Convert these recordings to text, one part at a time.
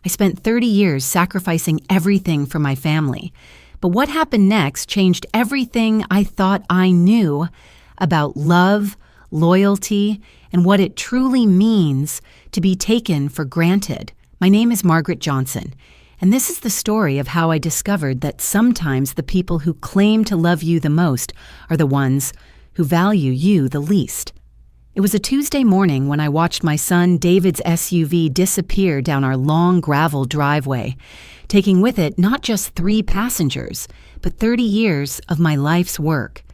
I spent 30 years sacrificing everything for my family. But what happened next changed everything I thought I knew about love, loyalty, and what it truly means to be taken for granted. My name is Margaret Johnson, and this is the story of how I discovered that sometimes the people who claim to love you the most are the ones who value you the least. It was a Tuesday morning when I watched my son David's SUV disappear down our long gravel driveway, taking with it not just 3 passengers, but 30 years of my life's work.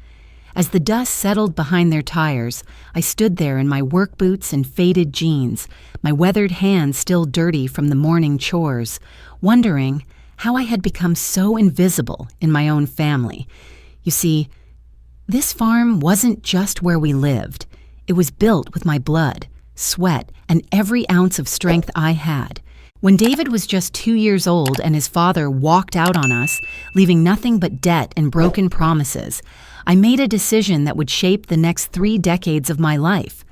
As the dust settled behind their tires, I stood there in my work boots and faded jeans, my weathered hands still dirty from the morning chores, wondering how I had become so invisible in my own family. You see, this farm wasn't just where we lived. It was built with my blood, sweat, and every ounce of strength I had. When David was just 2 years old and his father walked out on us, leaving nothing but debt and broken promises, I made a decision that would shape the next 3 decades of my life.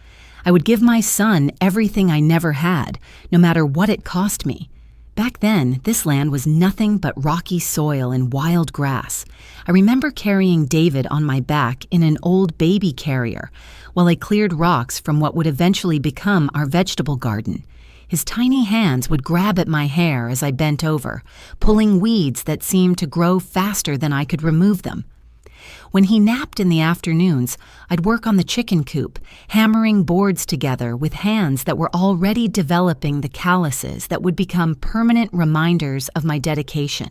I would give my son everything I never had, no matter what it cost me. Back then, this land was nothing but rocky soil and wild grass. I remember carrying David on my back in an old baby carrier while I cleared rocks from what would eventually become our vegetable garden. His tiny hands would grab at my hair as I bent over, pulling weeds that seemed to grow faster than I could remove them. When he napped in the afternoons, I'd work on the chicken coop, hammering boards together with hands that were already developing the calluses that would become permanent reminders of my dedication.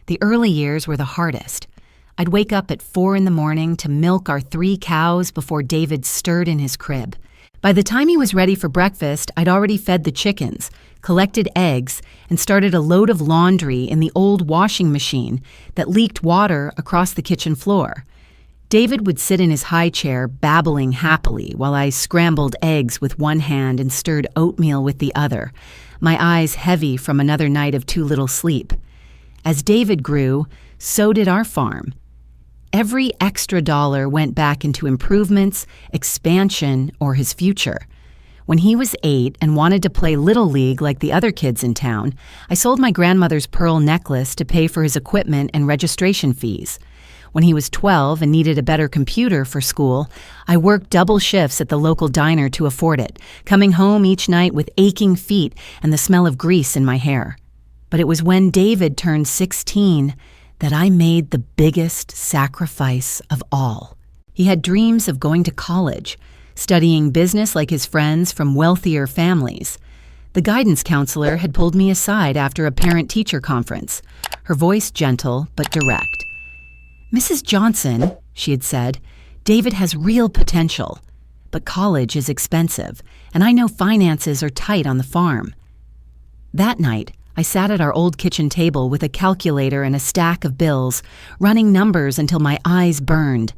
The early years were the hardest. I'd wake up at 4 a.m. to milk our 3 cows before David stirred in his crib. By the time he was ready for breakfast, I'd already fed the chickens, collected eggs, and started a load of laundry in the old washing machine that leaked water across the kitchen floor. David would sit in his high chair, babbling happily, while I scrambled eggs with one hand and stirred oatmeal with the other, my eyes heavy from another night of too little sleep. As David grew, so did our farm. Every extra dollar went back into improvements, expansion, or his future. When he was 8 and wanted to play Little League like the other kids in town, I sold my grandmother's pearl necklace to pay for his equipment and registration fees. When he was 12 and needed a better computer for school, I worked double shifts at the local diner to afford it, coming home each night with aching feet and the smell of grease in my hair. But it was when David turned 16 that I made the biggest sacrifice of all. He had dreams of going to college, studying business like his friends from wealthier families. The guidance counselor had pulled me aside after a parent-teacher conference, her voice gentle but direct. "Mrs. Johnson," she had said, "David has real potential, but college is expensive, and I know finances are tight on the farm." That night, I sat at our old kitchen table with a calculator and a stack of bills, running numbers until my eyes burned.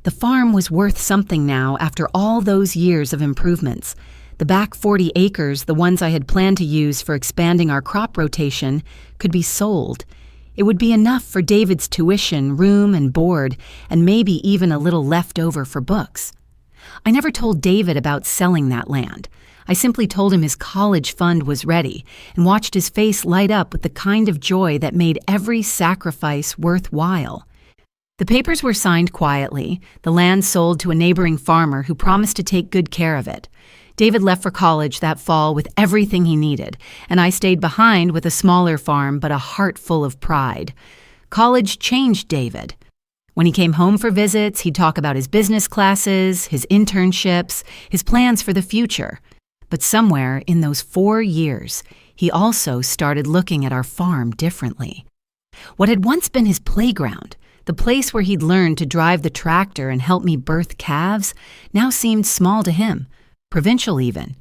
The farm was worth something now after all those years of improvements. The back 40 acres, the ones I had planned to use for expanding our crop rotation, could be sold. It would be enough for David's tuition, room, and board, and maybe even a little left over for books. I never told David about selling that land. I simply told him his college fund was ready and watched his face light up with the kind of joy that made every sacrifice worthwhile. The papers were signed quietly, the land sold to a neighboring farmer who promised to take good care of it. David left for college that fall with everything he needed, and I stayed behind with a smaller farm but a heart full of pride. College changed David. When he came home for visits, he'd talk about his business classes, his internships, his plans for the future. But somewhere in those 4 years, he also started looking at our farm differently. What had once been his playground, the place where he'd learned to drive the tractor and help me birth calves, now seemed small to him, provincial even.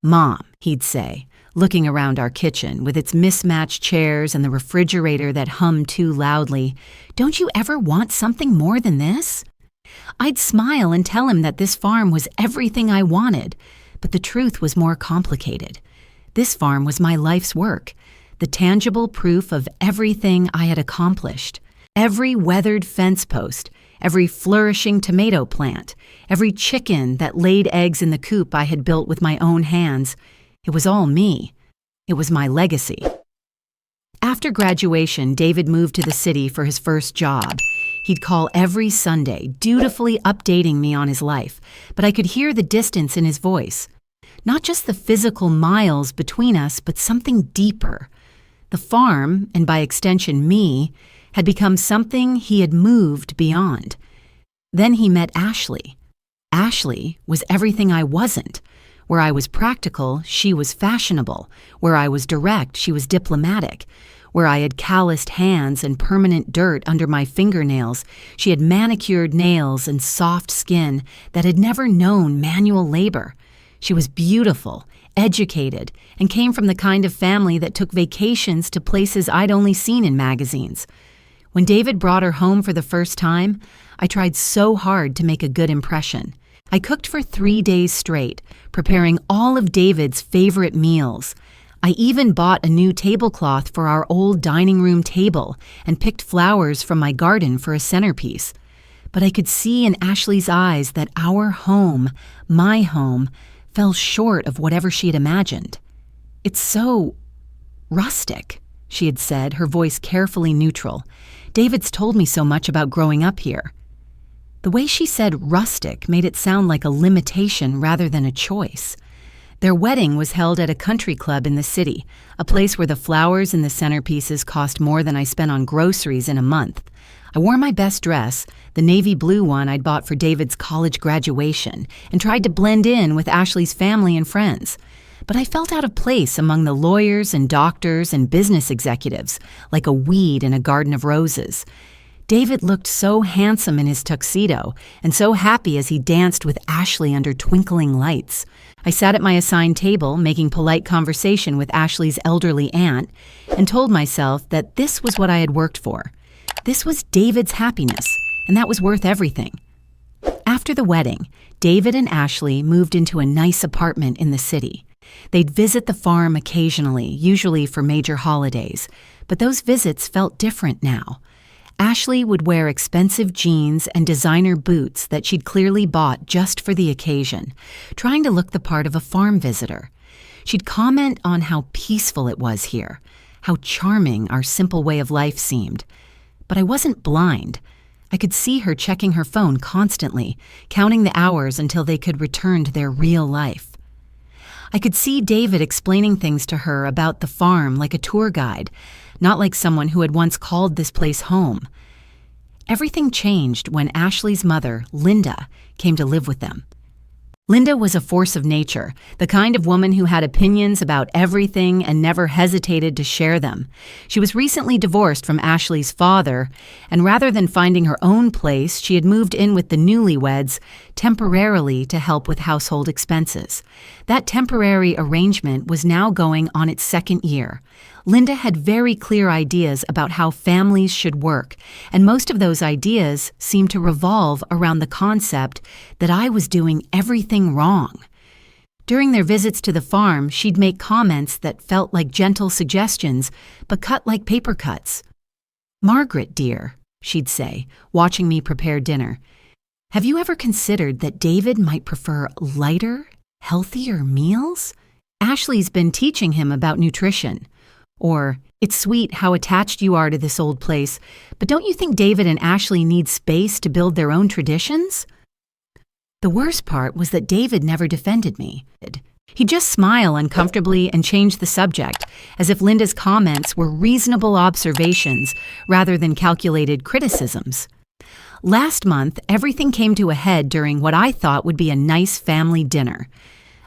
"Mom," he'd say, looking around our kitchen with its mismatched chairs and the refrigerator that hummed too loudly, "don't you ever want something more than this?" I'd smile and tell him that this farm was everything I wanted, but the truth was more complicated. This farm was my life's work, the tangible proof of everything I had accomplished. Every weathered fence post, every flourishing tomato plant, every chicken that laid eggs in the coop I had built with my own hands, it was all me. It was my legacy. After graduation, David moved to the city for his first job. He'd call every Sunday, dutifully updating me on his life, but I could hear the distance in his voice. Not just the physical miles between us, but something deeper. The farm, and by extension me, had become something he had moved beyond. Then he met Ashley. Ashley was everything I wasn't. Where I was practical, she was fashionable. Where I was direct, she was diplomatic. Where I had calloused hands and permanent dirt under my fingernails, she had manicured nails and soft skin that had never known manual labor. She was beautiful, educated, and came from the kind of family that took vacations to places I'd only seen in magazines. When David brought her home for the first time, I tried so hard to make a good impression. I cooked for 3 days straight, preparing all of David's favorite meals. I even bought a new tablecloth for our old dining room table and picked flowers from my garden for a centerpiece. But I could see in Ashley's eyes that our home, my home, fell short of whatever she had imagined. "It's so rustic," she had said, her voice carefully neutral. "David's told me so much about growing up here." The way she said rustic made it sound like a limitation rather than a choice. Their wedding was held at a country club in the city, a place where the flowers and the centerpieces cost more than I spent on groceries in a month. I wore my best dress, the navy blue one I'd bought for David's college graduation, and tried to blend in with Ashley's family and friends. But I felt out of place among the lawyers and doctors and business executives, like a weed in a garden of roses. David looked so handsome in his tuxedo and so happy as he danced with Ashley under twinkling lights. I sat at my assigned table, making polite conversation with Ashley's elderly aunt, and told myself that this was what I had worked for. This was David's happiness, and that was worth everything. After the wedding, David and Ashley moved into a nice apartment in the city. They'd visit the farm occasionally, usually for major holidays, but those visits felt different now. Ashley would wear expensive jeans and designer boots that she'd clearly bought just for the occasion, trying to look the part of a farm visitor. She'd comment on how peaceful it was here, how charming our simple way of life seemed. But I wasn't blind. I could see her checking her phone constantly, counting the hours until they could return to their real life. I could see David explaining things to her about the farm like a tour guide, not like someone who had once called this place home. Everything changed when Ashley's mother, Linda, came to live with them. Linda was a force of nature, the kind of woman who had opinions about everything and never hesitated to share them. She was recently divorced from Ashley's father, and rather than finding her own place, she had moved in with the newlyweds temporarily to help with household expenses. That temporary arrangement was now going on its second year. Linda had very clear ideas about how families should work, and most of those ideas seemed to revolve around the concept that I was doing everything wrong. During their visits to the farm, she'd make comments that felt like gentle suggestions, but cut like paper cuts. "Margaret, dear," she'd say, watching me prepare dinner, "have you ever considered that David might prefer lighter, healthier meals? Ashley's been teaching him about nutrition." Or, "It's sweet how attached you are to this old place, but don't you think David and Ashley need space to build their own traditions?" The worst part was that David never defended me. He'd just smile uncomfortably and change the subject, as if Linda's comments were reasonable observations rather than calculated criticisms. Last month, everything came to a head during what I thought would be a nice family dinner.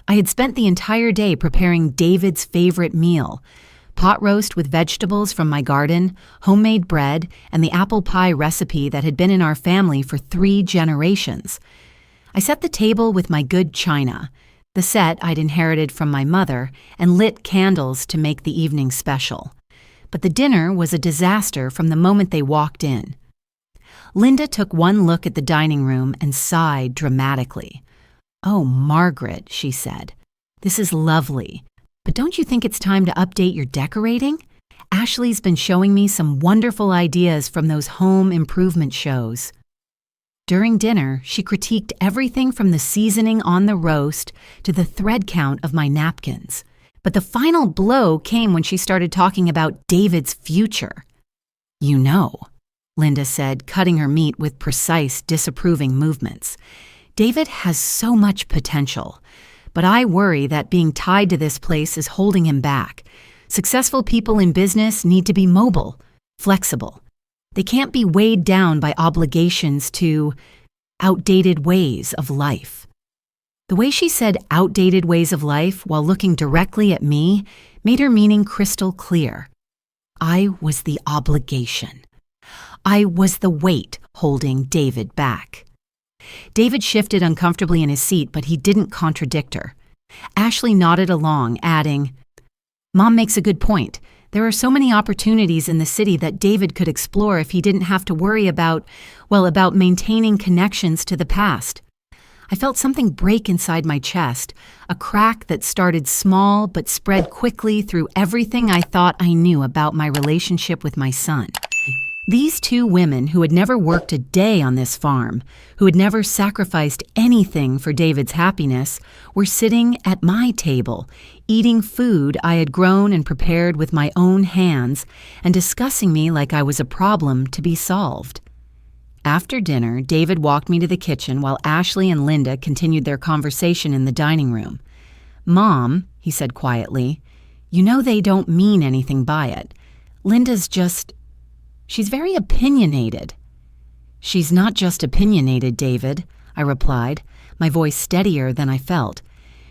I had spent the entire day preparing David's favorite meal: pot roast with vegetables from my garden, homemade bread, and the apple pie recipe that had been in our family for 3 generations. I set the table with my good china, the set I'd inherited from my mother, and lit candles to make the evening special. But the dinner was a disaster from the moment they walked in. Linda took one look at the dining room and sighed dramatically. "Oh, Margaret," she said, "this is lovely. But don't you think it's time to update your decorating? Ashley's been showing me some wonderful ideas from those home improvement shows." During dinner, she critiqued everything from the seasoning on the roast to the thread count of my napkins. But the final blow came when she started talking about David's future. "You know," Linda said, cutting her meat with precise, disapproving movements, "David has so much potential, but I worry that being tied to this place is holding him back. Successful people in business need to be mobile, flexible. They can't be weighed down by obligations to outdated ways of life." The way she said outdated ways of life while looking directly at me made her meaning crystal clear. I was the obligation. I was the weight holding David back. David shifted uncomfortably in his seat, but he didn't contradict her. Ashley nodded along, adding, "Mom makes a good point. There are so many opportunities in the city that David could explore if he didn't have to worry about maintaining connections to the past." I felt something break inside my chest, a crack that started small but spread quickly through everything I thought I knew about my relationship with my son. These two women who had never worked a day on this farm, who had never sacrificed anything for David's happiness, were sitting at my table, eating food I had grown and prepared with my own hands, and discussing me like I was a problem to be solved. After dinner, David walked me to the kitchen while Ashley and Linda continued their conversation in the dining room. "Mom," he said quietly, "you know they don't mean anything by it. She's very opinionated." "She's not just opinionated, David," I replied, my voice steadier than I felt.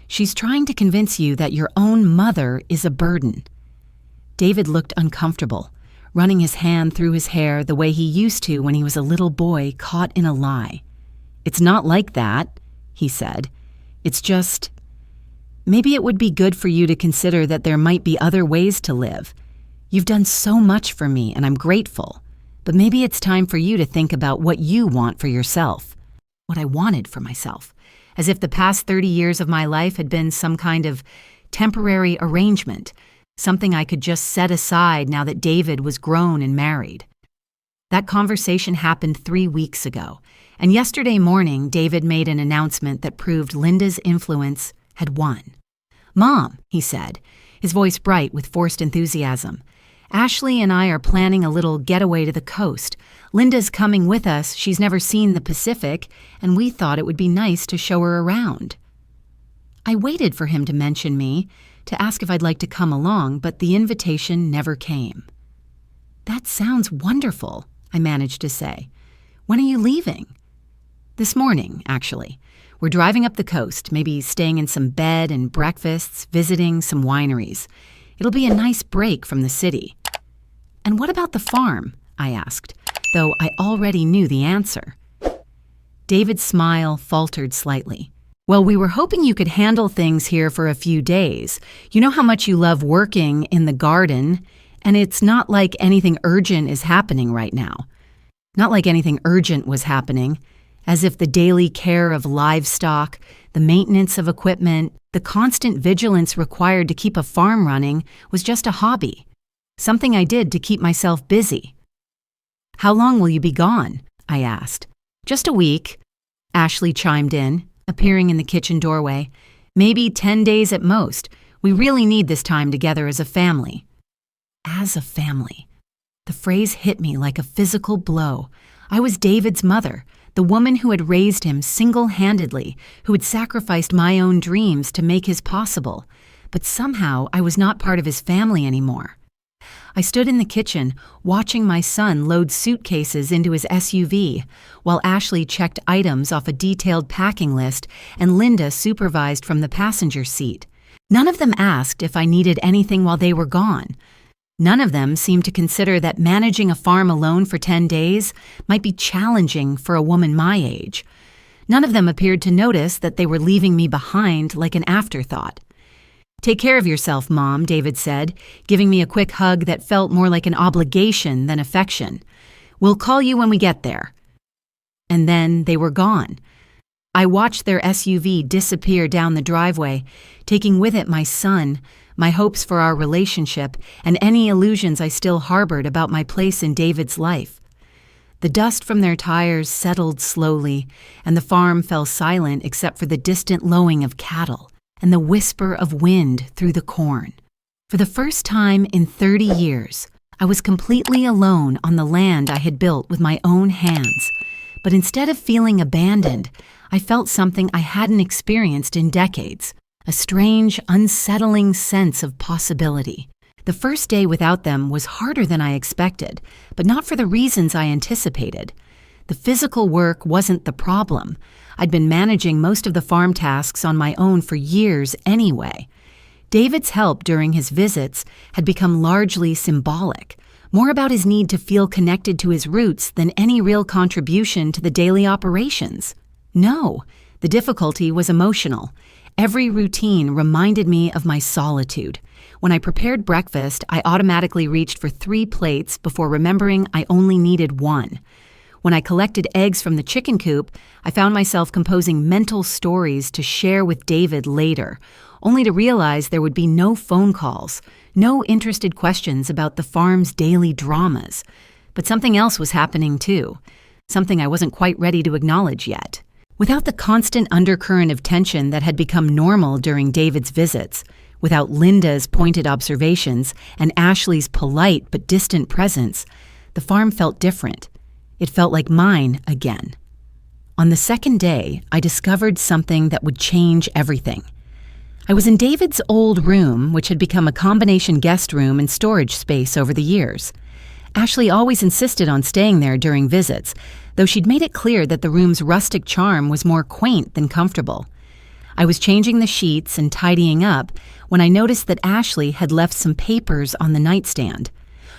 "She's trying to convince you that your own mother is a burden." David looked uncomfortable, running his hand through his hair the way he used to when he was a little boy caught in a lie. "It's not like that," he said. "It's just, maybe it would be good for you to consider that there might be other ways to live. You've done so much for me, and I'm grateful. But maybe it's time for you to think about what you want for yourself." What I wanted for myself, as if the past 30 years of my life had been some kind of temporary arrangement, something I could just set aside now that David was grown and married. That conversation happened 3 weeks ago, and yesterday morning David made an announcement that proved Linda's influence had won. "Mom," he said, his voice bright with forced enthusiasm, "Ashley and I are planning a little getaway to the coast. Linda's coming with us. She's never seen the Pacific, and we thought it would be nice to show her around." I waited for him to mention me, to ask if I'd like to come along, but the invitation never came. "That sounds wonderful," I managed to say. "When are you leaving?" "This morning, actually. We're driving up the coast, maybe staying in some bed and breakfasts, visiting some wineries. It'll be a nice break from the city." "And what about the farm?" I asked, though I already knew the answer. David's smile faltered slightly. "Well, we were hoping you could handle things here for a few days. You know how much you love working in the garden, and it's not like anything urgent is happening right now." Not like anything urgent was happening, as if the daily care of livestock, the maintenance of equipment, the constant vigilance required to keep a farm running was just a hobby, something I did to keep myself busy. "How long will you be gone?" I asked. "Just a week," Ashley chimed in, appearing in the kitchen doorway. "Maybe 10 days at most. We really need this time together as a family." As a family. The phrase hit me like a physical blow. I was David's mother, the woman who had raised him single-handedly, who had sacrificed my own dreams to make his possible. But somehow I was not part of his family anymore. I stood in the kitchen, watching my son load suitcases into his SUV, while Ashley checked items off a detailed packing list and Linda supervised from the passenger seat. None of them asked if I needed anything while they were gone. None of them seemed to consider that managing a farm alone for 10 days might be challenging for a woman my age. None of them appeared to notice that they were leaving me behind like an afterthought. "Take care of yourself, Mom," David said, giving me a quick hug that felt more like an obligation than affection. "We'll call you when we get there." And then they were gone. I watched their SUV disappear down the driveway, taking with it my son, my hopes for our relationship, and any illusions I still harbored about my place in David's life. The dust from their tires settled slowly, and the farm fell silent except for the distant lowing of cattle. and the whisper of wind through the corn. For the first time in 30 years, I was completely alone on the land I had built with my own hands. But instead of feeling abandoned, I felt something I hadn't experienced in decades, a strange, unsettling sense of possibility. The first day without them was harder than I expected, but not for the reasons I anticipated. The physical work wasn't the problem. I'd been managing most of the farm tasks on my own for years anyway. David's help during his visits had become largely symbolic, more about his need to feel connected to his roots than any real contribution to the daily operations. No, the difficulty was emotional. Every routine reminded me of my solitude. When I prepared breakfast, I automatically reached for 3 plates before remembering I only needed 1. When I collected eggs from the chicken coop, I found myself composing mental stories to share with David later, only to realize there would be no phone calls, no interested questions about the farm's daily dramas. But something else was happening too, something I wasn't quite ready to acknowledge yet. Without the constant undercurrent of tension that had become normal during David's visits, without Linda's pointed observations and Ashley's polite but distant presence, the farm felt different. It felt like mine again. On the second day, I discovered something that would change everything. I was in David's old room, which had become a combination guest room and storage space over the years. Ashley always insisted on staying there during visits, though she'd made it clear that the room's rustic charm was more quaint than comfortable. I was changing the sheets and tidying up when I noticed that Ashley had left some papers on the nightstand.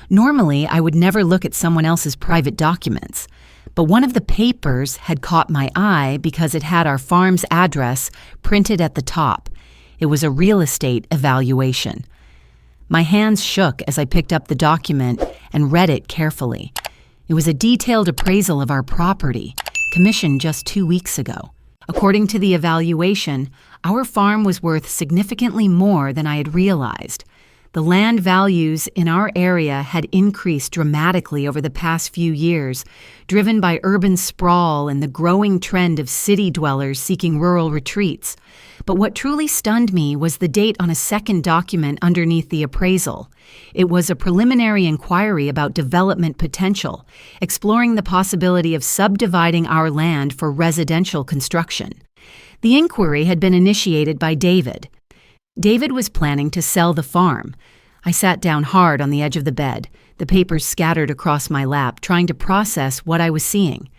Normally, I would never look at someone else's private documents, but one of the papers had caught my eye because it had our farm's address printed at the top. It was a real estate evaluation. My hands shook as I picked up the document and read it carefully. It was a detailed appraisal of our property, commissioned just 2 weeks ago. According to the evaluation, our farm was worth significantly more than I had realized. The land values in our area had increased dramatically over the past few years, driven by urban sprawl and the growing trend of city dwellers seeking rural retreats. But what truly stunned me was the date on a second document underneath the appraisal. It was a preliminary inquiry about development potential, exploring the possibility of subdividing our land for residential construction. The inquiry had been initiated by David. David was planning to sell the farm. I sat down hard on the edge of the bed, the papers scattered across my lap, trying to process what I was seeing.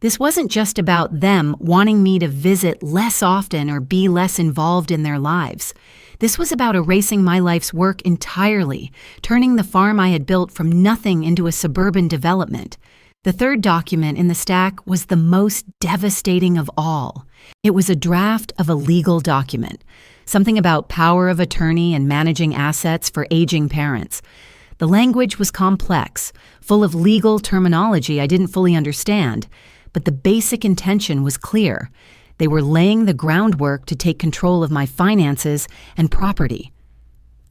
This wasn't just about them wanting me to visit less often or be less involved in their lives. This was about erasing my life's work entirely, turning the farm I had built from nothing into a suburban development. The third document in the stack was the most devastating of all. It was a draft of a legal document, something about power of attorney and managing assets for aging parents. The language was complex, full of legal terminology I didn't fully understand, but the basic intention was clear. They were laying the groundwork to take control of my finances and property.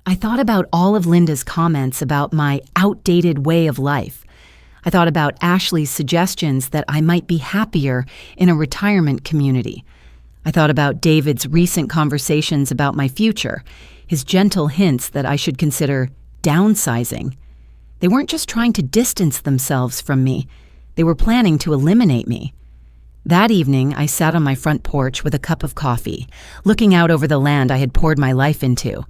I thought about all of Linda's comments about my outdated way of life. I thought about Ashley's suggestions that I might be happier in a retirement community. I thought about David's recent conversations about my future, his gentle hints that I should consider downsizing. They weren't just trying to distance themselves from me. They were planning to eliminate me. That evening, I sat on my front porch with a cup of coffee, looking out over the land I had poured my life into.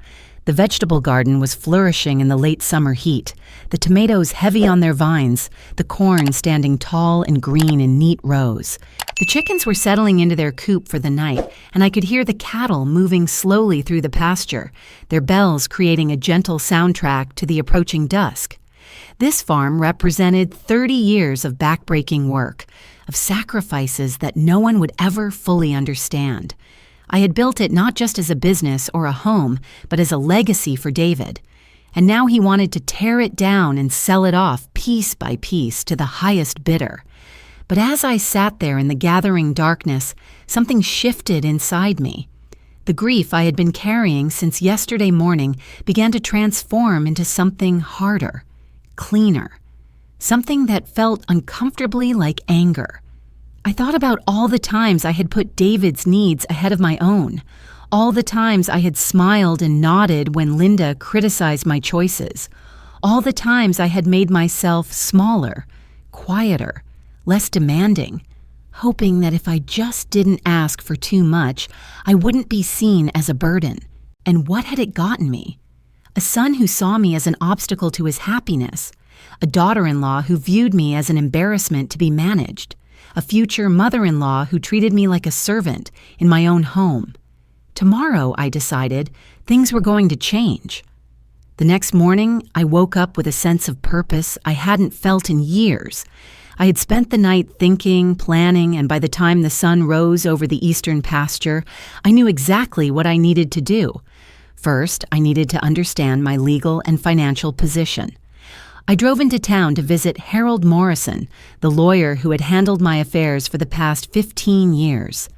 The vegetable garden was flourishing in the late summer heat, the tomatoes heavy on their vines, the corn standing tall and green in neat rows. The chickens were settling into their coop for the night, and I could hear the cattle moving slowly through the pasture, their bells creating a gentle soundtrack to the approaching dusk. This farm represented 30 years of backbreaking work, of sacrifices that no one would ever fully understand. I had built it not just as a business or a home, but as a legacy for David. And now he wanted to tear it down and sell it off piece by piece to the highest bidder. But as I sat there in the gathering darkness, something shifted inside me. The grief I had been carrying since yesterday morning began to transform into something harder, cleaner, something that felt uncomfortably like anger. I thought about all the times I had put David's needs ahead of my own, All the times I had smiled and nodded when Linda criticized my choices. All the times I had made myself smaller, quieter, less demanding, hoping that if I just didn't ask for too much, I wouldn't be seen as a burden. And what had it gotten me? A son who saw me as an obstacle to his happiness, a daughter-in-law who viewed me as an embarrassment to be managed, a future mother-in-law who treated me like a servant in my own home. Tomorrow, I decided, things were going to change. The next morning, I woke up with a sense of purpose I hadn't felt in years. I had spent the night thinking, planning, and by the time the sun rose over the eastern pasture, I knew exactly what I needed to do. First, I needed to understand my legal and financial position. I drove into town to visit Harold Morrison, the lawyer who had handled my affairs for the past 15 years.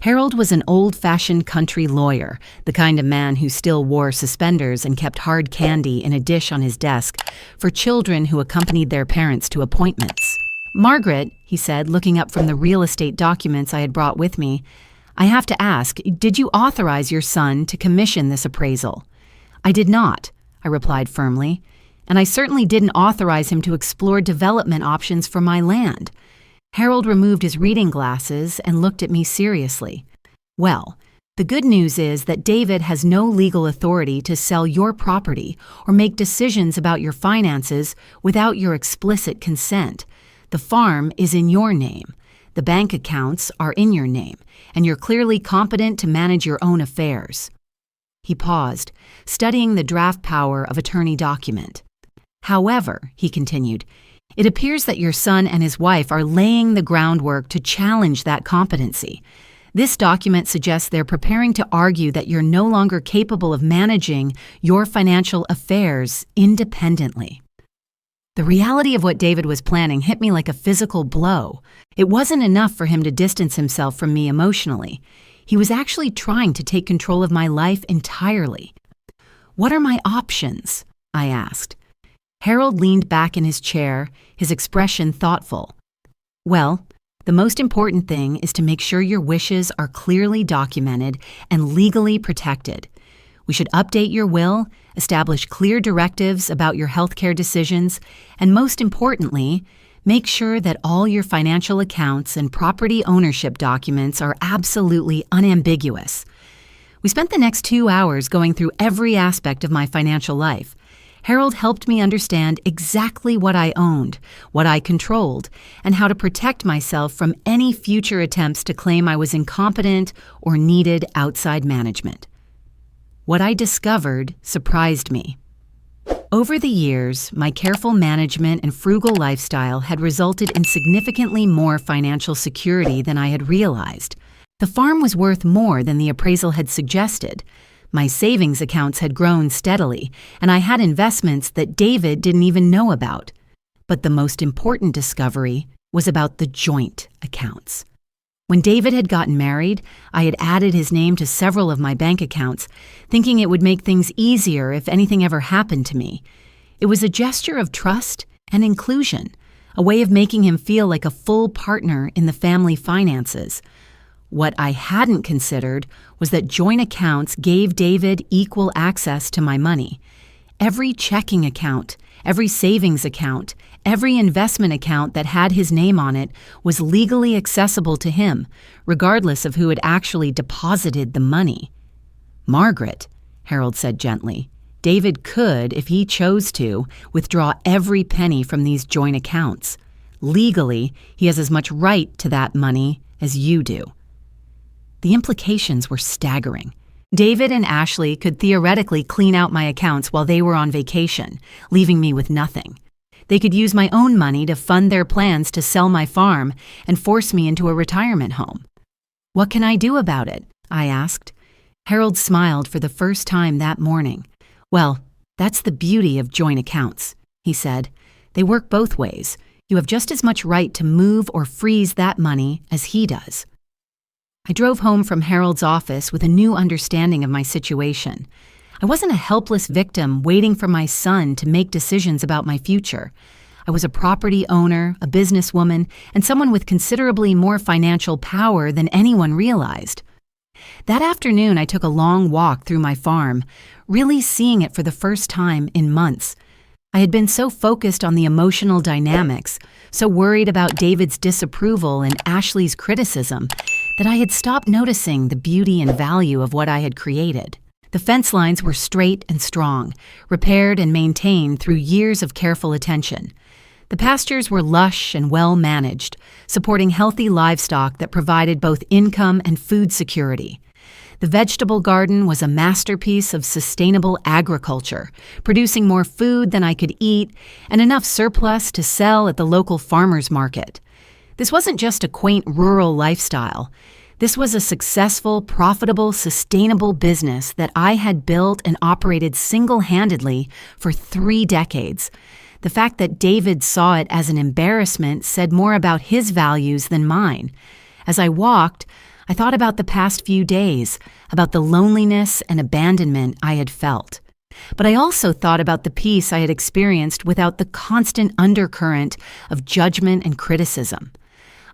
Harold was an old-fashioned country lawyer, the kind of man who still wore suspenders and kept hard candy in a dish on his desk for children who accompanied their parents to appointments. "Margaret," he said, looking up from the real estate documents I had brought with me, "I have to ask, did you authorize your son to commission this appraisal?" "I did not," I replied firmly, "and I certainly didn't authorize him to explore development options for my land." Harold removed his reading glasses and looked at me seriously. "Well, the good news is that David has no legal authority to sell your property or make decisions about your finances without your explicit consent. The farm is in your name. The bank accounts are in your name, and you're clearly competent to manage your own affairs." He paused, studying the draft power of attorney document. "However," he continued, "it appears that your son and his wife are laying the groundwork to challenge that competency. This document suggests they're preparing to argue that you're no longer capable of managing your financial affairs independently." The reality of what David was planning hit me like a physical blow. It wasn't enough for him to distance himself from me emotionally. He was actually trying to take control of my life entirely. "What are my options?" I asked. Harold leaned back in his chair, his expression thoughtful. "Well, the most important thing is to make sure your wishes are clearly documented and legally protected. We should update your will, establish clear directives about your healthcare decisions, and most importantly, make sure that all your financial accounts and property ownership documents are absolutely unambiguous." We spent the next 2 hours going through every aspect of my financial life. Harold helped me understand exactly what I owned, what I controlled, and how to protect myself from any future attempts to claim I was incompetent or needed outside management. What I discovered surprised me. Over the years, my careful management and frugal lifestyle had resulted in significantly more financial security than I had realized. The farm was worth more than the appraisal had suggested. My savings accounts had grown steadily, and I had investments that David didn't even know about. But the most important discovery was about the joint accounts. When David had gotten married, I had added his name to several of my bank accounts, thinking it would make things easier if anything ever happened to me. It was a gesture of trust and inclusion, a way of making him feel like a full partner in the family finances. What I hadn't considered was that joint accounts gave David equal access to my money. Every checking account, every savings account, every investment account that had his name on it was legally accessible to him, regardless of who had actually deposited the money. "Margaret," Harold said gently, "David could, if he chose to, withdraw every penny from these joint accounts. Legally, he has as much right to that money as you do." The implications were staggering. David and Ashley could theoretically clean out my accounts while they were on vacation, leaving me with nothing. They could use my own money to fund their plans to sell my farm and force me into a retirement home. "What can I do about it?" I asked. Harold smiled for the first time that morning. "Well, that's the beauty of joint accounts," he said. "They work both ways. You have just as much right to move or freeze that money as he does." I drove home from Harold's office with a new understanding of my situation. I wasn't a helpless victim waiting for my son to make decisions about my future. I was a property owner, a businesswoman, and someone with considerably more financial power than anyone realized. That afternoon, I took a long walk through my farm, really seeing it for the first time in months. I had been so focused on the emotional dynamics, so worried about David's disapproval and Ashley's criticism, that I had stopped noticing the beauty and value of what I had created. The fence lines were straight and strong, repaired and maintained through years of careful attention. The pastures were lush and well managed, supporting healthy livestock that provided both income and food security. The vegetable garden was a masterpiece of sustainable agriculture, producing more food than I could eat and enough surplus to sell at the local farmers market. This wasn't just a quaint rural lifestyle. This was a successful, profitable, sustainable business that I had built and operated single-handedly for 3 decades. The fact that David saw it as an embarrassment said more about his values than mine. As I walked, I thought about the past few days, about the loneliness and abandonment I had felt. But I also thought about the peace I had experienced without the constant undercurrent of judgment and criticism.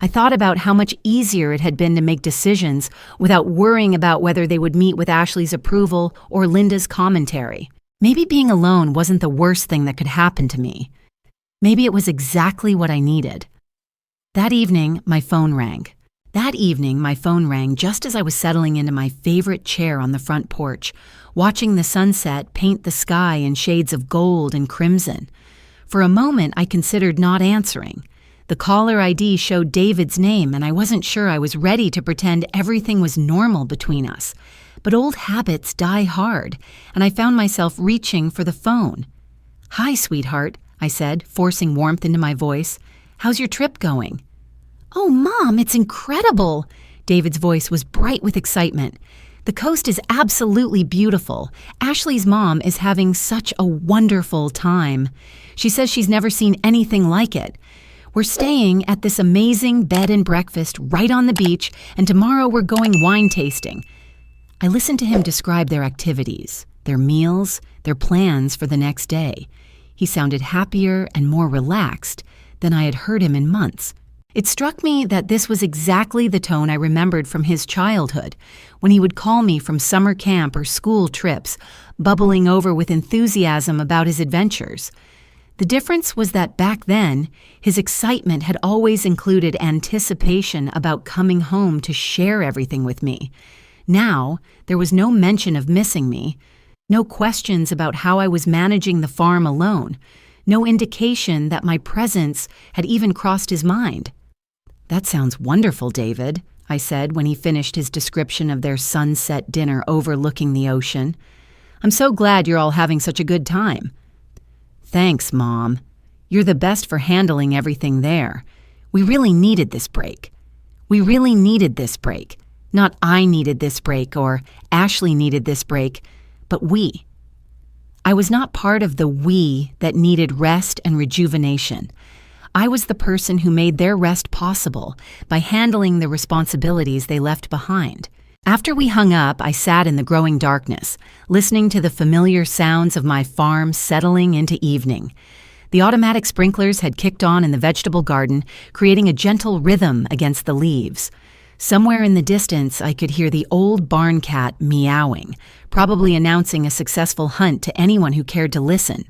I thought about how much easier it had been to make decisions without worrying about whether they would meet with Ashley's approval or Linda's commentary. Maybe being alone wasn't the worst thing that could happen to me. Maybe it was exactly what I needed. That evening, my phone rang just as I was settling into my favorite chair on the front porch, watching the sunset paint the sky in shades of gold and crimson. For a moment, I considered not answering. The caller ID showed David's name, and I wasn't sure I was ready to pretend everything was normal between us. But old habits die hard, and I found myself reaching for the phone. "Hi, sweetheart," I said, forcing warmth into my voice. "How's your trip going?" "Oh, Mom, it's incredible!" David's voice was bright with excitement. "The coast is absolutely beautiful. Ashley's mom is having such a wonderful time. She says she's never seen anything like it. We're staying at this amazing bed and breakfast right on the beach, and tomorrow we're going wine tasting." I listened to him describe their activities, their meals, their plans for the next day. He sounded happier and more relaxed than I had heard him in months. It struck me that this was exactly the tone I remembered from his childhood, when he would call me from summer camp or school trips, bubbling over with enthusiasm about his adventures. The difference was that back then, his excitement had always included anticipation about coming home to share everything with me. Now, there was no mention of missing me, no questions about how I was managing the farm alone, no indication that my presence had even crossed his mind. "That sounds wonderful, David," I said when he finished his description of their sunset dinner overlooking the ocean. "I'm so glad you're all having such a good time." "Thanks, Mom. You're the best for handling everything there. We really needed this break. Not I needed this break or Ashley needed this break, but we. I was not part of the we that needed rest and rejuvenation. I was the person who made their rest possible by handling the responsibilities they left behind. After we hung up, I sat in the growing darkness, listening to the familiar sounds of my farm settling into evening. The automatic sprinklers had kicked on in the vegetable garden, creating a gentle rhythm against the leaves. Somewhere in the distance, I could hear the old barn cat meowing, probably announcing a successful hunt to anyone who cared to listen.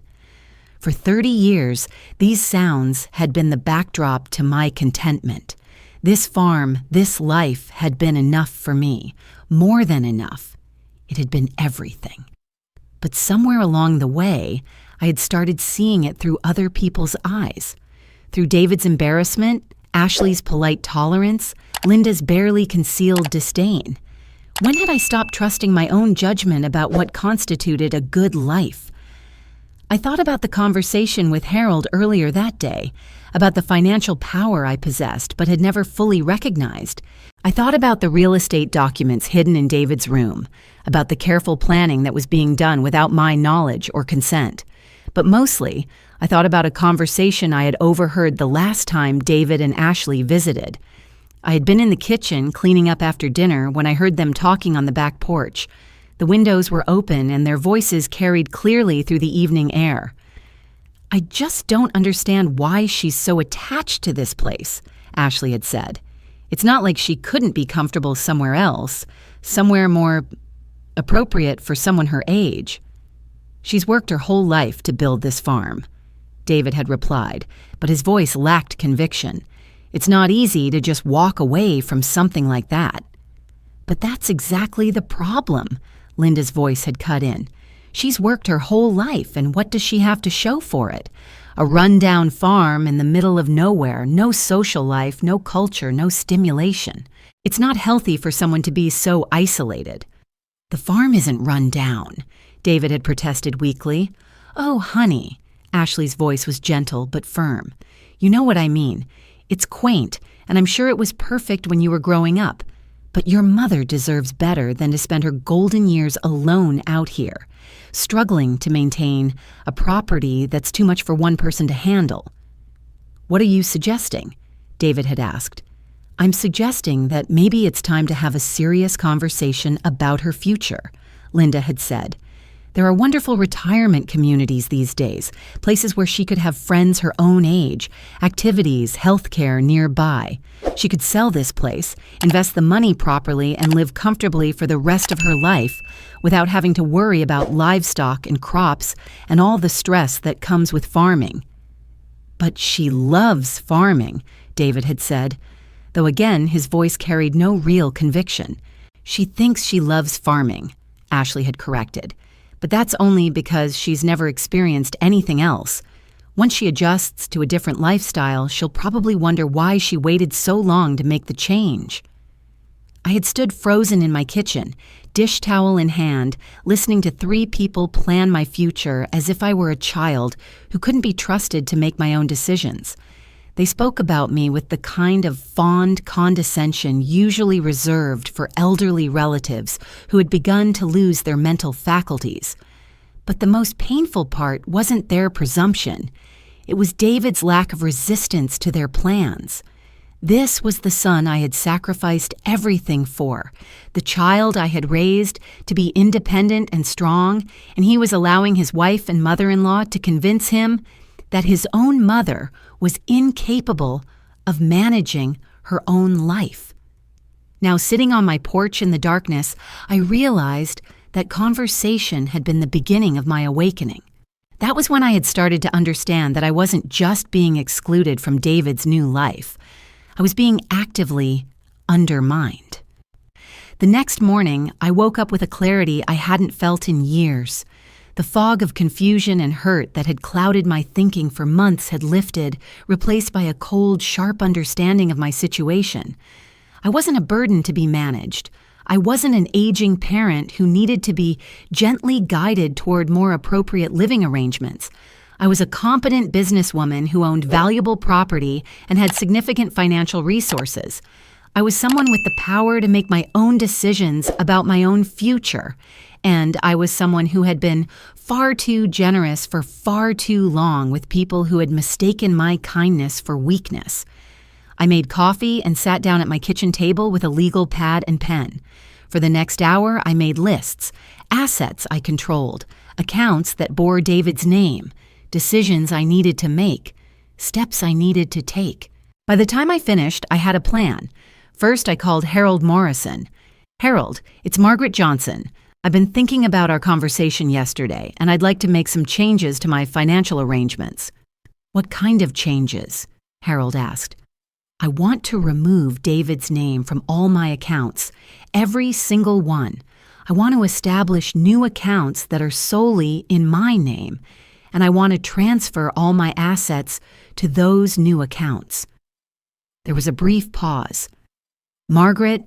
For 30 years, these sounds had been the backdrop to my contentment. This farm, this life had been enough for me, more than enough. It had been everything. But somewhere along the way, I had started seeing it through other people's eyes. Through David's embarrassment, Ashley's polite tolerance, Linda's barely concealed disdain. When had I stopped trusting my own judgment about what constituted a good life? I thought about the conversation with Harold earlier that day, about the financial power I possessed but had never fully recognized. I thought about the real estate documents hidden in David's room, about the careful planning that was being done without my knowledge or consent. But mostly, I thought about a conversation I had overheard the last time David and Ashley visited. I had been in the kitchen cleaning up after dinner when I heard them talking on the back porch. The windows were open and their voices carried clearly through the evening air. "I just don't understand why she's so attached to this place," Ashley had said. "It's not like she couldn't be comfortable somewhere else. somewhere more appropriate for someone her age. She's worked her whole life to build this farm, David had replied, but his voice lacked conviction. It's not easy to just walk away from something like that. But that's exactly the problem, Linda's voice had cut in. She's worked her whole life, and what does she have to show for it? A run-down farm in the middle of nowhere, no social life, no culture, no stimulation. It's not healthy for someone to be so isolated. The farm isn't run down, David had protested weakly. Oh, honey, Ashley's voice was gentle but firm. You know what I mean. It's quaint, and I'm sure it was perfect when you were growing up. But your mother deserves better than to spend her golden years alone out here, struggling to maintain a property that's too much for one person to handle. What are you suggesting? David had asked. I'm suggesting that maybe it's time to have a serious conversation about her future, Linda had said. There are wonderful retirement communities these days, places where she could have friends her own age, activities, healthcare nearby. She could sell this place, invest the money properly, and live comfortably for the rest of her life without having to worry about livestock and crops and all the stress that comes with farming. But she loves farming, David had said, though again his voice carried no real conviction. She thinks she loves farming, Ashley had corrected. But that's only because she's never experienced anything else. Once she adjusts to a different lifestyle, she'll probably wonder why she waited so long to make the change. I had stood frozen in my kitchen, dish towel in hand, listening to 3 people plan my future as if I were a child who couldn't be trusted to make my own decisions. They spoke about me with the kind of fond condescension usually reserved for elderly relatives who had begun to lose their mental faculties. But the most painful part wasn't their presumption. It was David's lack of resistance to their plans. This was the son I had sacrificed everything for, the child I had raised to be independent and strong, and he was allowing his wife and mother-in-law to convince him that his own mother was incapable of managing her own life. Now, sitting on my porch in the darkness, I realized that conversation had been the beginning of my awakening. That was when I had started to understand that I wasn't just being excluded from David's new life. I was being actively undermined. The next morning, I woke up with a clarity I hadn't felt in years. The fog of confusion and hurt that had clouded my thinking for months had lifted, replaced by a cold, sharp understanding of my situation. I wasn't a burden to be managed. I wasn't an aging parent who needed to be gently guided toward more appropriate living arrangements. I was a competent businesswoman who owned valuable property and had significant financial resources. I was someone with the power to make my own decisions about my own future. And I was someone who had been far too generous for far too long with people who had mistaken my kindness for weakness. I made coffee and sat down at my kitchen table with a legal pad and pen. For the next hour, I made lists, assets I controlled, accounts that bore David's name, decisions I needed to make, steps I needed to take. By the time I finished, I had a plan. First, I called Harold Morrison. Harold, it's Margaret Johnson. I've been thinking about our conversation yesterday, and I'd like to make some changes to my financial arrangements. What kind of changes? Harold asked. I want to remove David's name from all my accounts, every single one. I want to establish new accounts that are solely in my name, and I want to transfer all my assets to those new accounts. There was a brief pause. Margaret,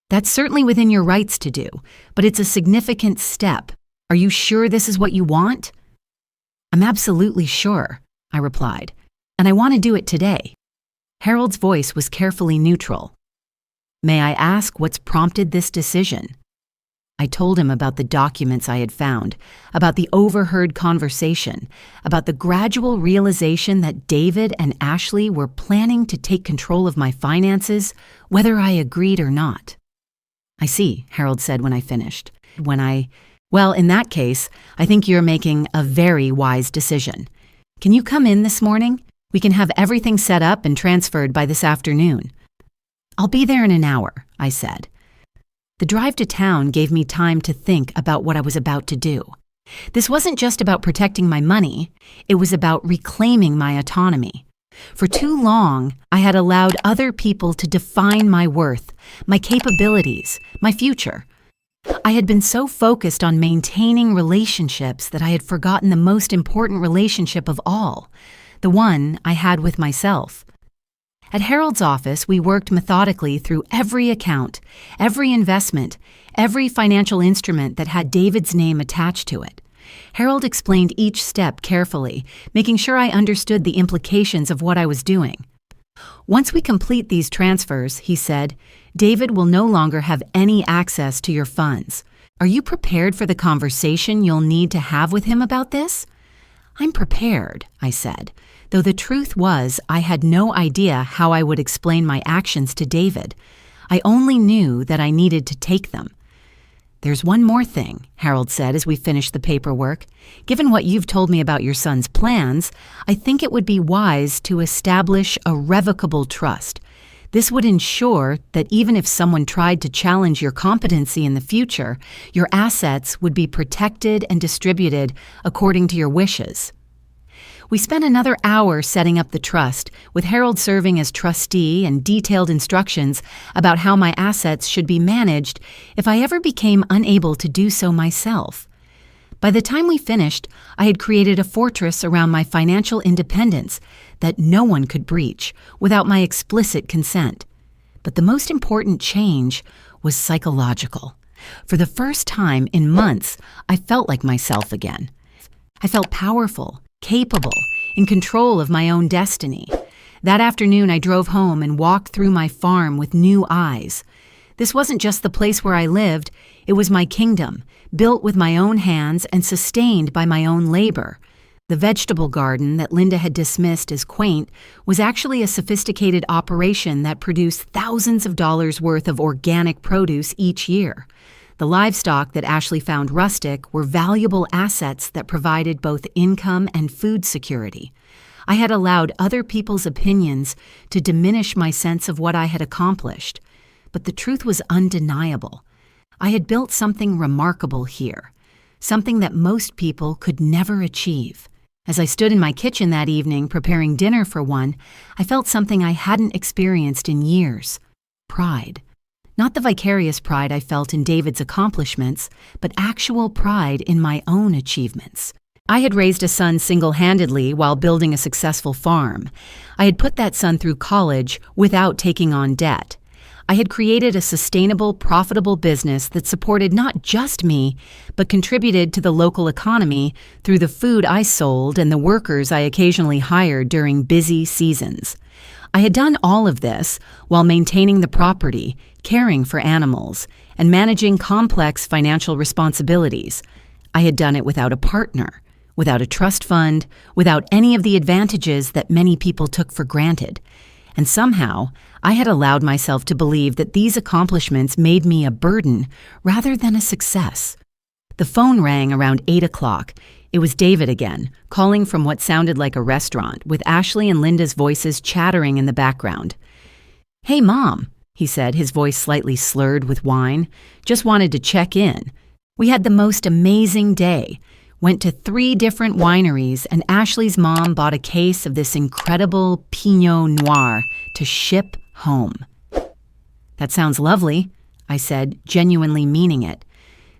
that's certainly within your rights to do, but it's a significant step. Are you sure this is what you want? I'm absolutely sure, I replied, and I want to do it today. Harold's voice was carefully neutral. May I ask what's prompted this decision? I told him about the documents I had found, about the overheard conversation, about the gradual realization that David and Ashley were planning to take control of my finances, whether I agreed or not. I see, Harold said when I finished. Well, in that case, I think you're making a very wise decision. Can you come in this morning? We can have everything set up and transferred by this afternoon. I'll be there in an hour, I said. The drive to town gave me time to think about what I was about to do. This wasn't just about protecting my money, it was about reclaiming my autonomy. For too long, I had allowed other people to define my worth, my capabilities, my future. I had been so focused on maintaining relationships that I had forgotten the most important relationship of all, the one I had with myself. At Harold's office, we worked methodically through every account, every investment, every financial instrument that had David's name attached to it. Harold explained each step carefully, making sure I understood the implications of what I was doing. Once we complete these transfers, he said, David will no longer have any access to your funds. Are you prepared for the conversation you'll need to have with him about this? I'm prepared, I said, though the truth was I had no idea how I would explain my actions to David. I only knew that I needed to take them. There's one more thing, Harold said as we finished the paperwork. Given what you've told me about your son's plans, I think it would be wise to establish a revocable trust. This would ensure that even if someone tried to challenge your competency in the future, your assets would be protected and distributed according to your wishes. We spent another hour setting up the trust, with Harold serving as trustee and detailed instructions about how my assets should be managed if I ever became unable to do so myself. By the time we finished, I had created a fortress around my financial independence that no one could breach without my explicit consent. But the most important change was psychological. For the first time in months, I felt like myself again. I felt powerful, capable, in control of my own destiny. That afternoon, I drove home and walked through my farm with new eyes. This wasn't just the place where I lived, it was my kingdom, built with my own hands and sustained by my own labor. The vegetable garden that Linda had dismissed as quaint was actually a sophisticated operation that produced thousands of dollars worth of organic produce each year. The livestock that Ashley found rustic were valuable assets that provided both income and food security. I had allowed other people's opinions to diminish my sense of what I had accomplished. But the truth was undeniable. I had built something remarkable here, something that most people could never achieve. As I stood in my kitchen that evening preparing dinner for one, I felt something I hadn't experienced in years: pride. Not the vicarious pride I felt in David's accomplishments, but actual pride in my own achievements. I had raised a son single-handedly while building a successful farm. I had put that son through college without taking on debt. I had created a sustainable, profitable business that supported not just me, but contributed to the local economy through the food I sold and the workers I occasionally hired during busy seasons. I had done all of this while maintaining the property, caring for animals, and managing complex financial responsibilities. I had done it without a partner, without a trust fund, without any of the advantages that many people took for granted. And somehow, I had allowed myself to believe that these accomplishments made me a burden rather than a success. The phone rang around 8 o'clock. It was David again, calling from what sounded like a restaurant, with Ashley and Linda's voices chattering in the background. "Hey, Mom," he said, his voice slightly slurred with wine. "Just wanted to check in. We had the most amazing day. Went to 3 different wineries, and Ashley's mom bought a case of this incredible Pinot Noir to ship home." "That sounds lovely," I said, genuinely meaning it.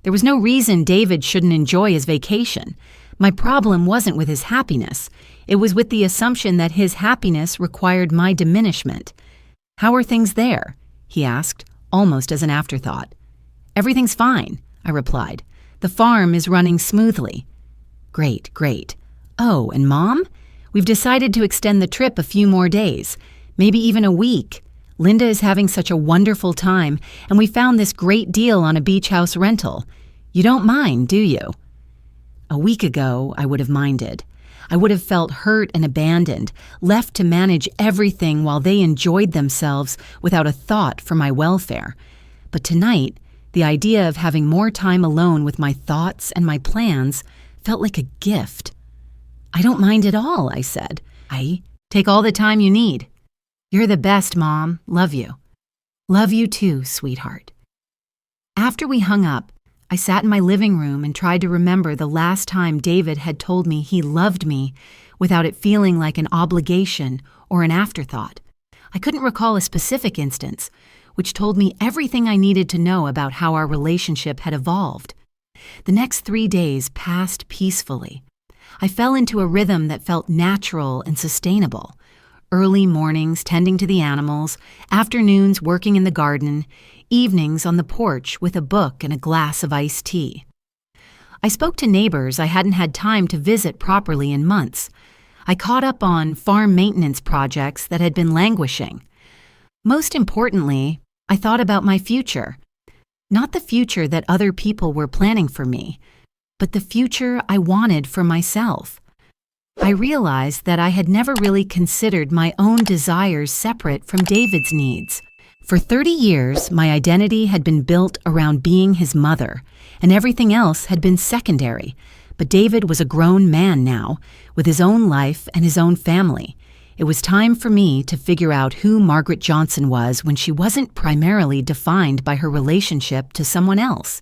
There was no reason David shouldn't enjoy his vacation. My problem wasn't with his happiness. It was with the assumption that his happiness required my diminishment. "How are things there?" he asked, almost as an afterthought. "Everything's fine," I replied. "The farm is running smoothly." "Great, great. Oh, and Mom? We've decided to extend the trip a few more days, maybe even a week. Linda is having such a wonderful time, and we found this great deal on a beach house rental. You don't mind, do you?" A week ago, I would have minded. I would have felt hurt and abandoned, left to manage everything while they enjoyed themselves without a thought for my welfare. But tonight, the idea of having more time alone with my thoughts and my plans felt like a gift. "I don't mind at all," I said. Take all the time you need. You're the best, Mom. Love you." "Love you too, sweetheart." After we hung up, I sat in my living room and tried to remember the last time David had told me he loved me without it feeling like an obligation or an afterthought. I couldn't recall a specific instance, which told me everything I needed to know about how our relationship had evolved. The next 3 days passed peacefully. I fell into a rhythm that felt natural and sustainable. Early mornings tending to the animals, afternoons working in the garden, evenings on the porch with a book and a glass of iced tea. I spoke to neighbors I hadn't had time to visit properly in months. I caught up on farm maintenance projects that had been languishing. Most importantly, I thought about my future. Not the future that other people were planning for me, but the future I wanted for myself. I realized that I had never really considered my own desires separate from David's needs. For 30 years, my identity had been built around being his mother, and everything else had been secondary. But David was a grown man now, with his own life and his own family. It was time for me to figure out who Margaret Johnson was when she wasn't primarily defined by her relationship to someone else.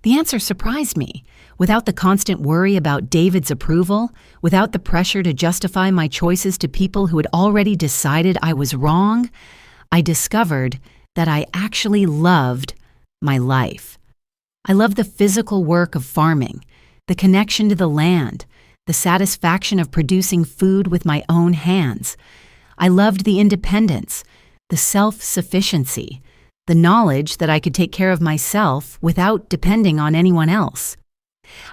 The answer surprised me. Without the constant worry about David's approval, without the pressure to justify my choices to people who had already decided I was wrong, I discovered that I actually loved my life. I loved the physical work of farming, the connection to the land, the satisfaction of producing food with my own hands. I loved the independence, the self-sufficiency, the knowledge that I could take care of myself without depending on anyone else.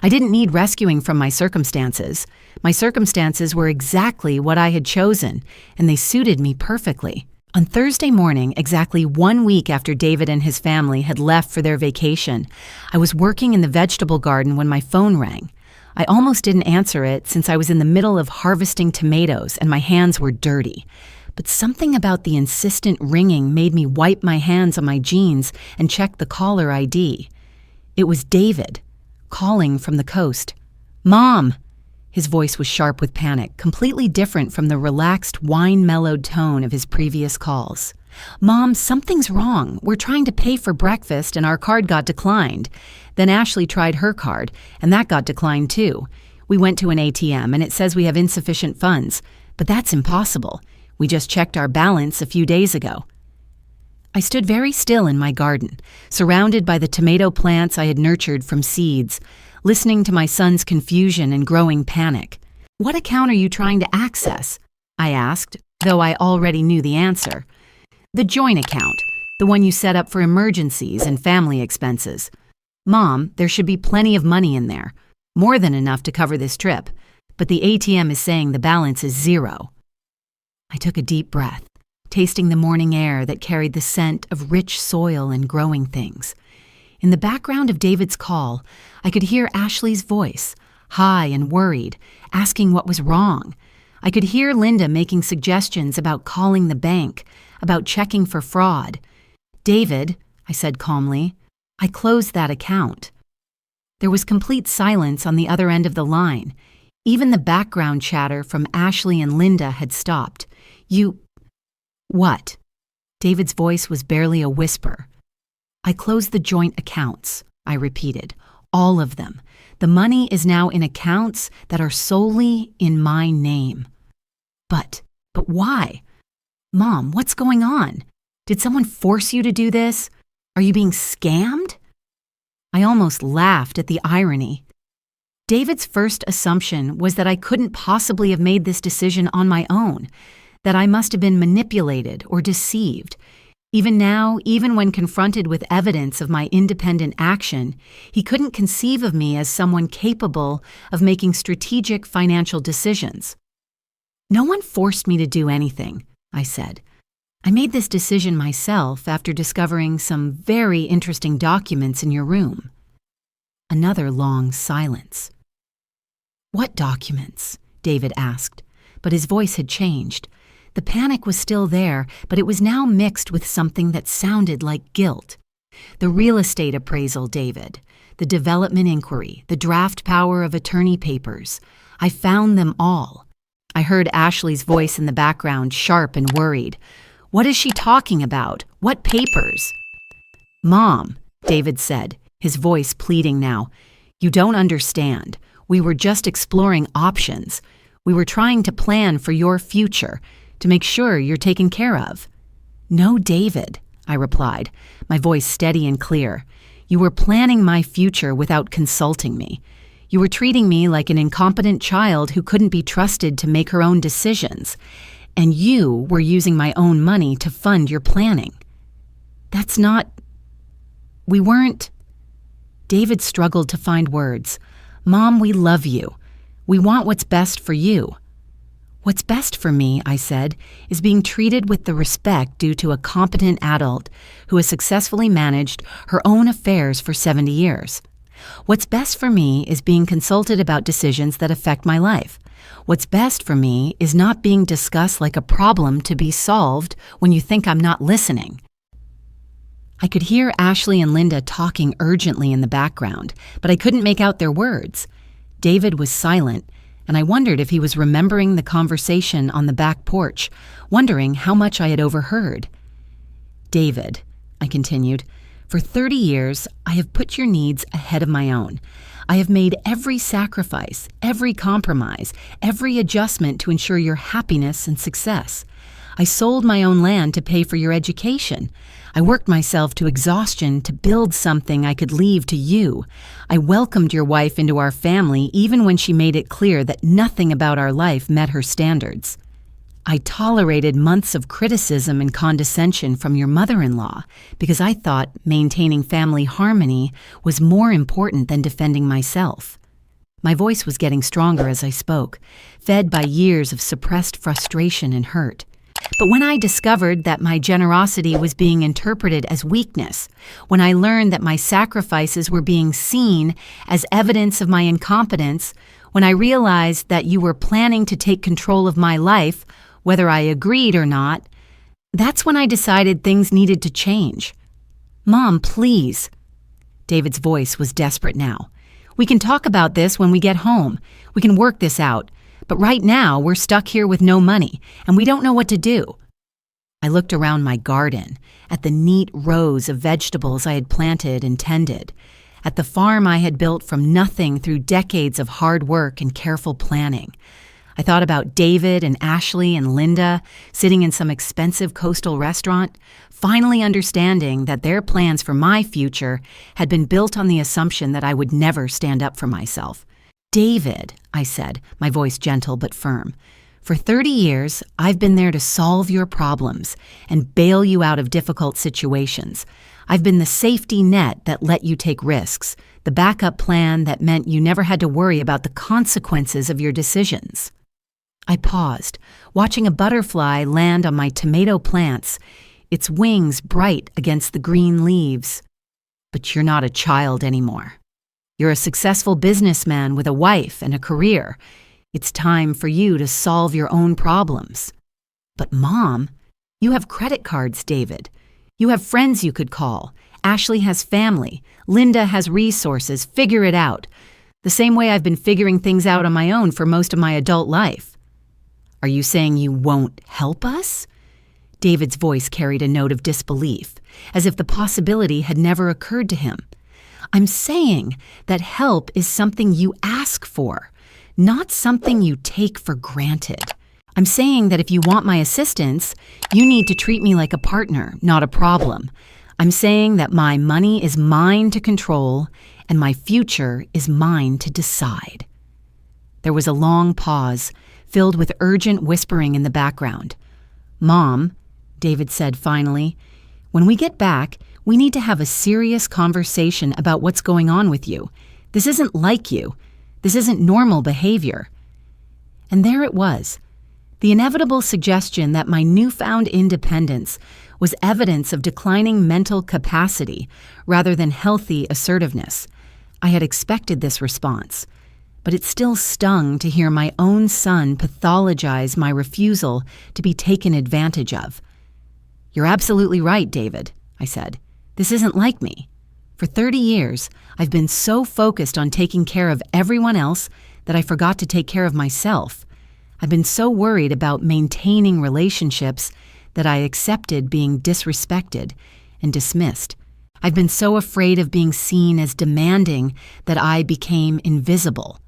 I didn't need rescuing from my circumstances. My circumstances were exactly what I had chosen, and they suited me perfectly. On Thursday morning, exactly 1 week after David and his family had left for their vacation, I was working in the vegetable garden when my phone rang. I almost didn't answer it since I was in the middle of harvesting tomatoes and my hands were dirty. But something about the insistent ringing made me wipe my hands on my jeans and check the caller ID. It was David, calling from the coast. "Mom!" His voice was sharp with panic, completely different from the relaxed, wine-mellowed tone of his previous calls. "Mom, something's wrong. We're trying to pay for breakfast and our card got declined. Then Ashley tried her card, and that got declined too. We went to an ATM and it says we have insufficient funds, but that's impossible. We just checked our balance a few days ago." I stood very still in my garden, surrounded by the tomato plants I had nurtured from seeds, listening to my son's confusion and growing panic. "What account are you trying to access?" I asked, though I already knew the answer. "The joint account, the one you set up for emergencies and family expenses. Mom, there should be plenty of money in there, more than enough to cover this trip, but the ATM is saying the balance is zero." I took a deep breath, tasting the morning air that carried the scent of rich soil and growing things. In the background of David's call, I could hear Ashley's voice, high and worried, asking what was wrong. I could hear Linda making suggestions about calling the bank, about checking for fraud. "David," I said calmly, "I closed that account." There was complete silence on the other end of the line. Even the background chatter from Ashley and Linda had stopped. "You..." "What?" David's voice was barely a whisper. "I closed the joint accounts," I repeated. "All of them. The money is now in accounts that are solely in my name." But why? "Mom, what's going on? Did someone force you to do this? Are you being scammed?" I almost laughed at the irony. David's first assumption was that I couldn't possibly have made this decision on my own, that I must have been manipulated or deceived. Even now, even when confronted with evidence of my independent action, he couldn't conceive of me as someone capable of making strategic financial decisions. "No one forced me to do anything," I said. "I made this decision myself after discovering some very interesting documents in your room." Another long silence. "What documents?" David asked, but his voice had changed. The panic was still there, but it was now mixed with something that sounded like guilt. "The real estate appraisal, David. The development inquiry, the draft power of attorney papers. I found them all." I heard Ashley's voice in the background, sharp and worried. "What is she talking about? What papers?" "Mom," David said, his voice pleading now. "You don't understand. We were just exploring options. We were trying to plan for your future, to make sure you're taken care of." "No, David," I replied, my voice steady and clear. "You were planning my future without consulting me. You were treating me like an incompetent child who couldn't be trusted to make her own decisions. And you were using my own money to fund your planning. That's not... We weren't..." David struggled to find words. "Mom, we love you. We want what's best for you." "What's best for me," I said, "is being treated with the respect due to a competent adult who has successfully managed her own affairs for 70 years. What's best for me is being consulted about decisions that affect my life. What's best for me is not being discussed like a problem to be solved when you think I'm not listening." I could hear Ashley and Linda talking urgently in the background, but I couldn't make out their words. David was silent, and I wondered if he was remembering the conversation on the back porch, wondering how much I had overheard. "David," I continued, "for 30 years, I have put your needs ahead of my own. I have made every sacrifice, every compromise, every adjustment to ensure your happiness and success. I sold my own land to pay for your education. I worked myself to exhaustion to build something I could leave to you. I welcomed your wife into our family even when she made it clear that nothing about our life met her standards. I tolerated months of criticism and condescension from your mother-in-law because I thought maintaining family harmony was more important than defending myself." My voice was getting stronger as I spoke, fed by years of suppressed frustration and hurt. But when I discovered that my generosity was being interpreted as weakness, when I learned that my sacrifices were being seen as evidence of my incompetence, when I realized that you were planning to take control of my life, whether I agreed or not, that's when I decided things needed to change. "Mom, please." David's voice was desperate now. "We can talk about this when we get home. We can work this out. But right now, we're stuck here with no money, and we don't know what to do." I looked around my garden, at the neat rows of vegetables I had planted and tended, at the farm I had built from nothing through decades of hard work and careful planning. I thought about David and Ashley and Linda sitting in some expensive coastal restaurant, finally understanding that their plans for my future had been built on the assumption that I would never stand up for myself. "David," I said, my voice gentle but firm, "for 30 years, I've been there to solve your problems and bail you out of difficult situations. I've been the safety net that let you take risks, the backup plan that meant you never had to worry about the consequences of your decisions." I paused, watching a butterfly land on my tomato plants, its wings bright against the green leaves. "But you're not a child anymore. You're a successful businessman with a wife and a career. It's time for you to solve your own problems." "But Mom, you have credit cards, David. You have friends you could call. Ashley has family. Linda has resources. Figure it out. The same way I've been figuring things out on my own for most of my adult life." "Are you saying you won't help us?" David's voice carried a note of disbelief, as if the possibility had never occurred to him. "I'm saying that help is something you ask for, not something you take for granted. I'm saying that if you want my assistance, you need to treat me like a partner, not a problem. I'm saying that my money is mine to control, and my future is mine to decide." There was a long pause, filled with urgent whispering in the background. "Mom," David said finally, "when we get back, we need to have a serious conversation about what's going on with you. This isn't like you. This isn't normal behavior." And there it was, the inevitable suggestion that my newfound independence was evidence of declining mental capacity rather than healthy assertiveness. I had expected this response, but it still stung to hear my own son pathologize my refusal to be taken advantage of. "You're absolutely right, David," I said. "This isn't like me. For 30 years, I've been so focused on taking care of everyone else that I forgot to take care of myself. I've been so worried about maintaining relationships that I accepted being disrespected and dismissed. I've been so afraid of being seen as demanding that I became invisible.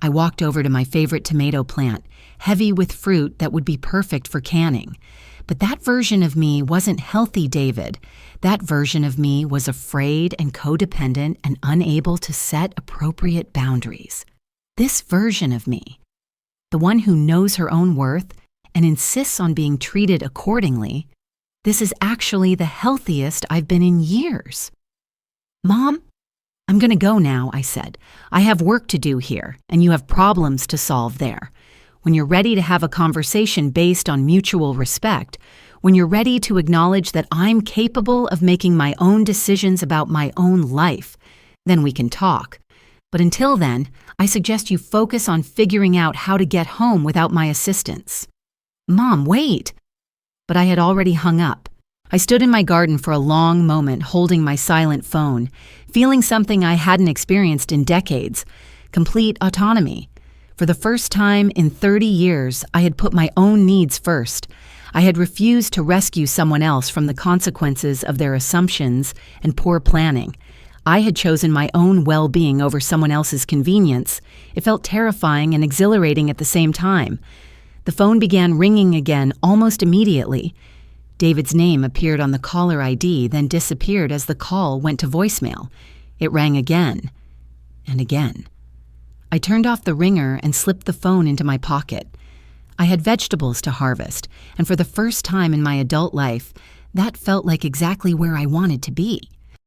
I walked over to my favorite tomato plant, heavy with fruit that would be perfect for canning. But that version of me wasn't healthy, David. That version of me was afraid and codependent and unable to set appropriate boundaries. This version of me, the one who knows her own worth and insists on being treated accordingly, this is actually the healthiest I've been in years. Mom, I'm going to go now, I said. I have work to do here, and you have problems to solve there. When you're ready to have a conversation based on mutual respect, when you're ready to acknowledge that I'm capable of making my own decisions about my own life, then we can talk. But until then, I suggest you focus on figuring out how to get home without my assistance. Mom, wait! But I had already hung up. I stood in my garden for a long moment holding my silent phone, feeling something I hadn't experienced in decades, complete autonomy. For the first time in 30 years, I had put my own needs first. I had refused to rescue someone else from the consequences of their assumptions and poor planning. I had chosen my own well-being over someone else's convenience. It felt terrifying and exhilarating at the same time. The phone began ringing again almost immediately. David's name appeared on the caller ID, then disappeared as the call went to voicemail. It rang again and again. I turned off the ringer and slipped the phone into my pocket. I had vegetables to harvest, and for the first time in my adult life, that felt like exactly where I wanted to be.